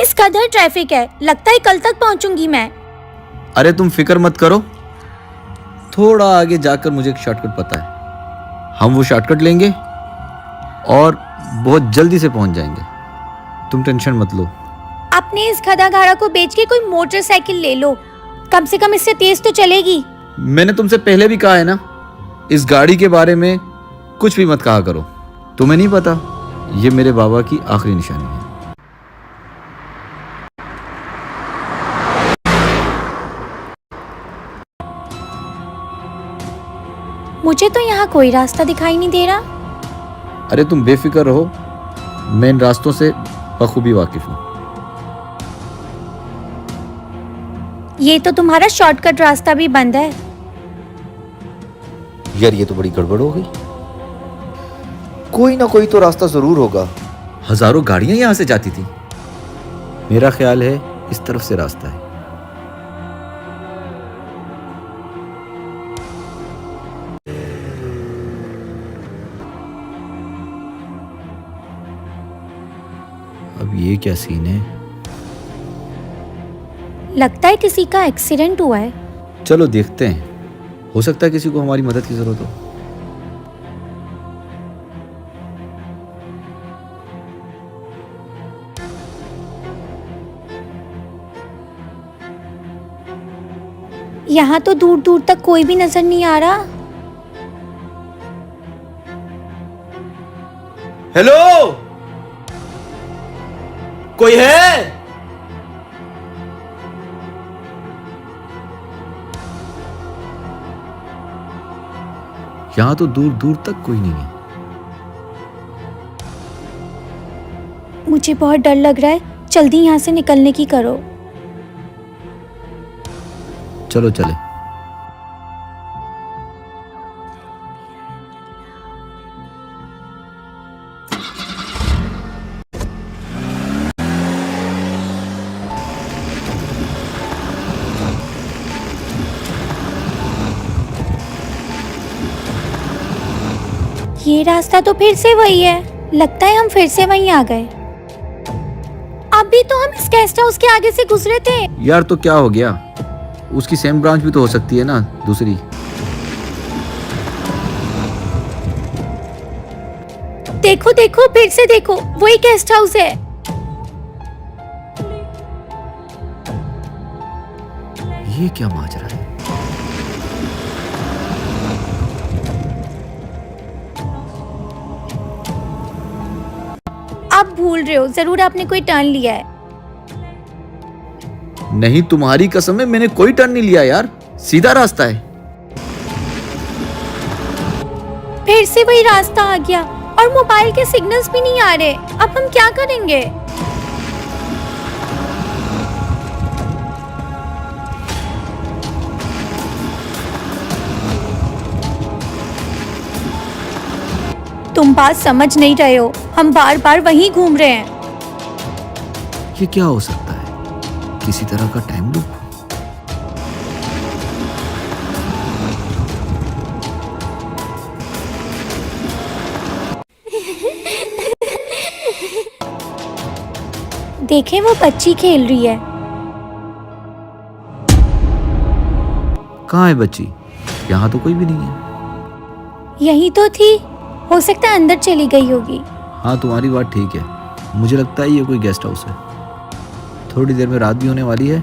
इस कदर ट्रैफिक है, लगता है कल तक पहुंचूंगी मैं। अरे तुम फिक्र मत करो, थोड़ा आगे जाकर मुझे एक शॉर्टकट पता है, हम वो शॉर्टकट लेंगे और बहुत जल्दी से पहुंच जाएंगे। तुम टेंशन मत लो। अपने इस गधा गाड़ा को बेच के कोई मोटरसाइकिल ले लो, कम से कम इससे तेज तो चलेगी। मैंने तुमसे पहले भी कहा है ना, इस गाड़ी के बारे में कुछ भी मत कहा करो। तुम्हें नहीं पता, ये मेरे बाबा की आखिरी निशानी है। मुझे तो यहाँ कोई रास्ता दिखाई नहीं दे रहा। अरे तुम बेफिक्र रहो, मैं इन रास्तों से बखूबी वाकिफ हूँ। ये तो तुम्हारा शॉर्टकट रास्ता भी बंद है। यार ये तो बड़ी गड़बड़ हो गई। कोई ना कोई तो रास्ता जरूर होगा, हजारों गाड़ियां यहां से जाती थी। मेरा ख्याल है इस तरफ से रास्ता है। अब ये क्या सीन है? लगता है किसी का एक्सीडेंट हुआ है। चलो देखते हैं, हो सकता है किसी को हमारी मदद की जरूरत हो। यहाँ तो दूर दूर तक कोई भी नजर नहीं आ रहा। हेलो, कोई है? यहां तो दूर दूर तक कोई नहीं है। मुझे बहुत डर लग रहा है, जल्दी यहाँ से निकलने की करो। चलो चले। ये रास्ता तो फिर से वही है, लगता है हम फिर से वहीं आ गए। अभी तो हम इस गेस्ट हाउस के आगे से गुजरे थे। यार तो क्या हो गया, उसकी सेम ब्रांच भी तो हो सकती है ना, दूसरी। देखो देखो, फिर से देखो, वही गेस्ट हाउस है। ये क्या माजरा है? आप भूल रहे हो, जरूर आपने कोई टर्न लिया है। नहीं, तुम्हारी कसम है, मैंने कोई टर्न नहीं लिया यार, सीधा रास्ता है। फिर से वही रास्ता आ गया और मोबाइल के सिग्नल्स भी नहीं आ रहे। अब हम क्या करेंगे? तुम बात समझ नहीं रहे हो, हम बार बार वहीं घूम रहे हैं। ये क्या हो सकता है, किसी तरह का टाइम लूप? देखें, वो बच्ची खेल रही है। कहाँ है बच्ची? यहाँ तो कोई भी नहीं है। यही तो थी, हो सकता है अंदर चली गई होगी। हाँ, तुम्हारी बात ठीक है, मुझे लगता है ये कोई गेस्ट हाउस है। थोड़ी देर में रात भी होने वाली है,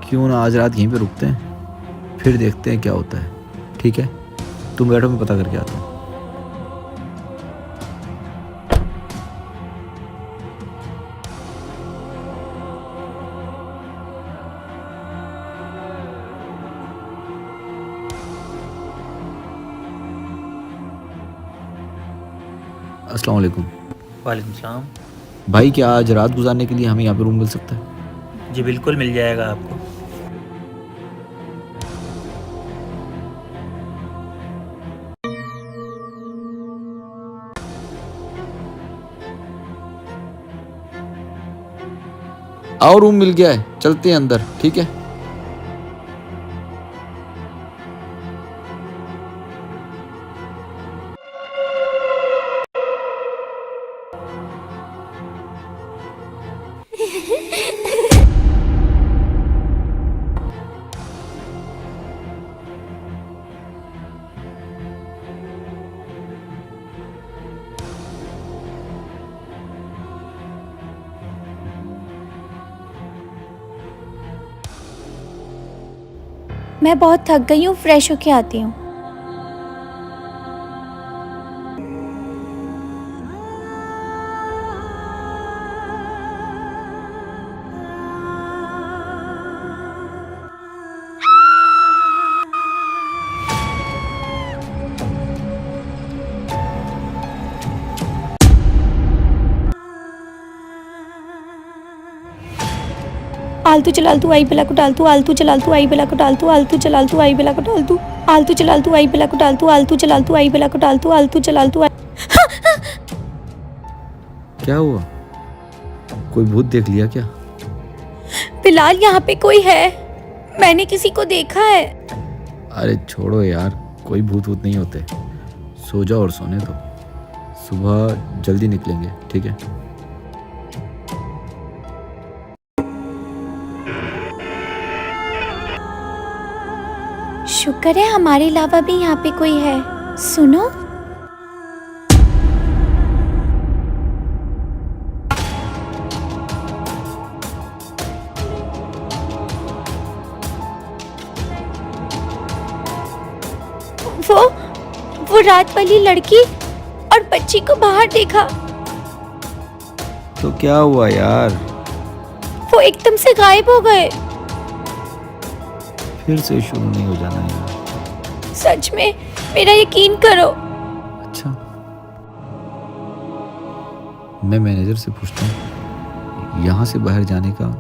क्यों ना आज रात यहीं पे रुकते हैं, फिर देखते हैं क्या होता है। ठीक है, तुम बैठो, मैं पता करके आता हूँ। अस्सलाम वालेकुम। वालेकुम सलाम। भाई, क्या आज रात गुजारने के लिए हमें यहाँ पे रूम मिल सकता है? जी बिल्कुल मिल जाएगा आपको। आओ, रूम मिल गया है, चलते हैं अंदर। ठीक है। मैं बहुत थक गई हूँ, फ्रेश होके आती हूँ। आलतू चलालतू आई बेला को डालतू, आलतू चलालतू आई बेला को डालतू, आलतू चलालतू आई बेला को डालतू, आलतू चलालतू आई बेला को डालतू, आलतू चलालतू आई बेला को डालतू, आलतू चलालतू आई। क्या हुआ? कोई भूत देख लिया क्या? बिलाल, यहाँ पे कोई है? मैंने किसी को देखा है। अरे छोड़ो यार, कोई भूत वूत नहीं होते। सो जाओ और सोने दो, सुबह जल्दी निकलेंगे, ठीक है? शुक्र है हमारे अलावा भी यहाँ पे कोई है। सुनो, वो रात वाली लड़की और बच्ची को बाहर देखा। तो क्या हुआ यार? वो एकदम से गायब हो गए। फिर से शुरू नहीं हो जाना यार। सच में, मेरा यकीन करो। अच्छा, मैं मैनेजर से पूछता हूँ, यहाँ से बाहर जाने का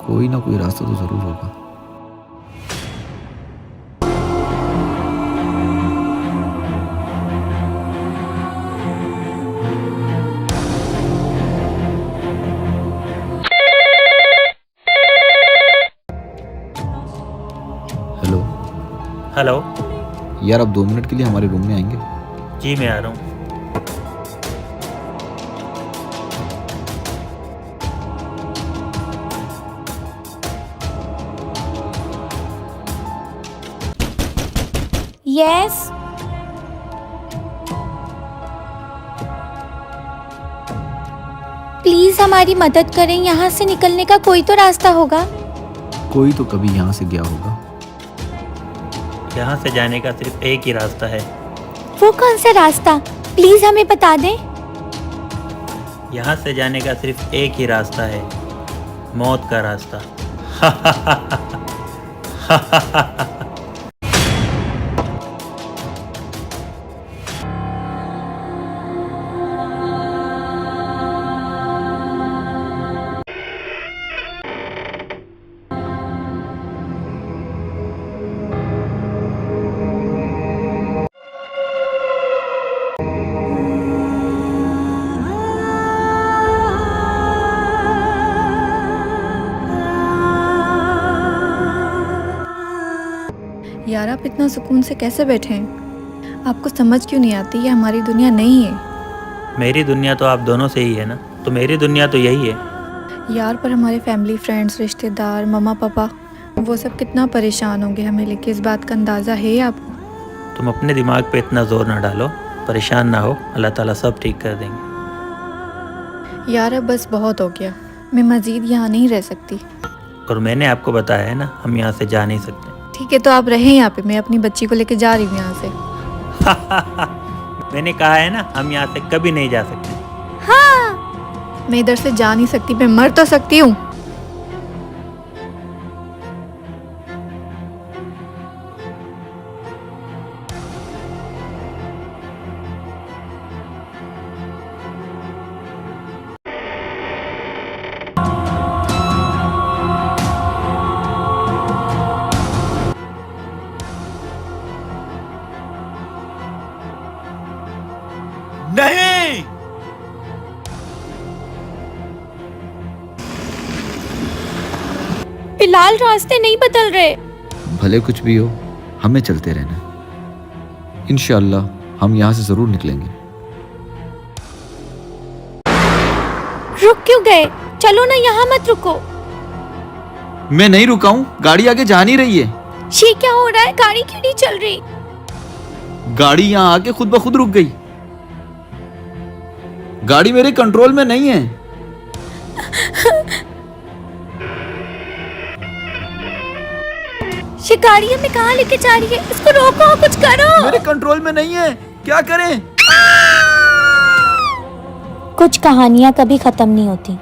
कोई ना कोई रास्ता तो जरूर होगा। Hello hello. यार, आप 2 मिनट के लिए हमारे रूम में आएंगे? जी मैं आ रहा हूँ। यस। प्लीज हमारी मदद करें, यहाँ से निकलने का कोई तो रास्ता होगा। कोई तो कभी यहाँ से गया होगा। यहाँ से जाने का सिर्फ एक ही रास्ता है। वो कौन सा रास्ता? प्लीज हमें बता दें। यहाँ से जाने का सिर्फ एक ही रास्ता है, मौत का रास्ता। यार, आप इतना सुकून से कैसे बैठे हैं? आपको समझ क्यों नहीं आती? ये हमारी दुनिया नहीं है। मेरी दुनिया तो आप दोनों से ही है ना, तो मेरी दुनिया तो यही है। यार, पर हमारे फैमिली, फ्रेंड्स, रिश्तेदार, मम्मा पापा, वो सब कितना परेशान होंगे हमें लेके। इस बात का अंदाज़ा है आपको? तुम अपने दिमाग पे इतना जोर ना डालो, परेशान ना हो, अल्लाह ताला सब ठीक कर देंगे। यार, अब बस बहुत हो गया। मैं मज़ीद यहाँ नहीं रह सकती। और मैंने आपको बताया है ना, हम यहाँ से जा नहीं सकते। ठीक है, तो आप रहें यहाँ पे। मैं अपनी बच्ची को लेके जा रही हूँ यहाँ से। मैंने कहा है ना, हम यहाँ से कभी नहीं जा सकते। हाँ। मैं इधर से जा नहीं सकती। मैं मर तो सकती हूँ। नहीं। बिलाल, रास्ते नहीं बदल रहे। भले कुछ भी हो, हमें चलते रहना। इंशाअल्लाह हम यहाँ से जरूर निकलेंगे। रुक क्यों गए? चलो ना, यहाँ मत रुको। मैं नहीं रुका हूँ, गाड़ी आगे जा नहीं रही है। ये क्या हो रहा है? गाड़ी क्यों नहीं चल रही? गाड़ी यहाँ आके खुद ब खुद रुक गई। गाड़ी मेरे कंट्रोल में नहीं है। ये गाड़ी हमें कहाँ लेके जा रही है? इसको रोको, कुछ करो। मेरे कंट्रोल में नहीं है, क्या करें? कुछ कहानियां कभी खत्म नहीं होती।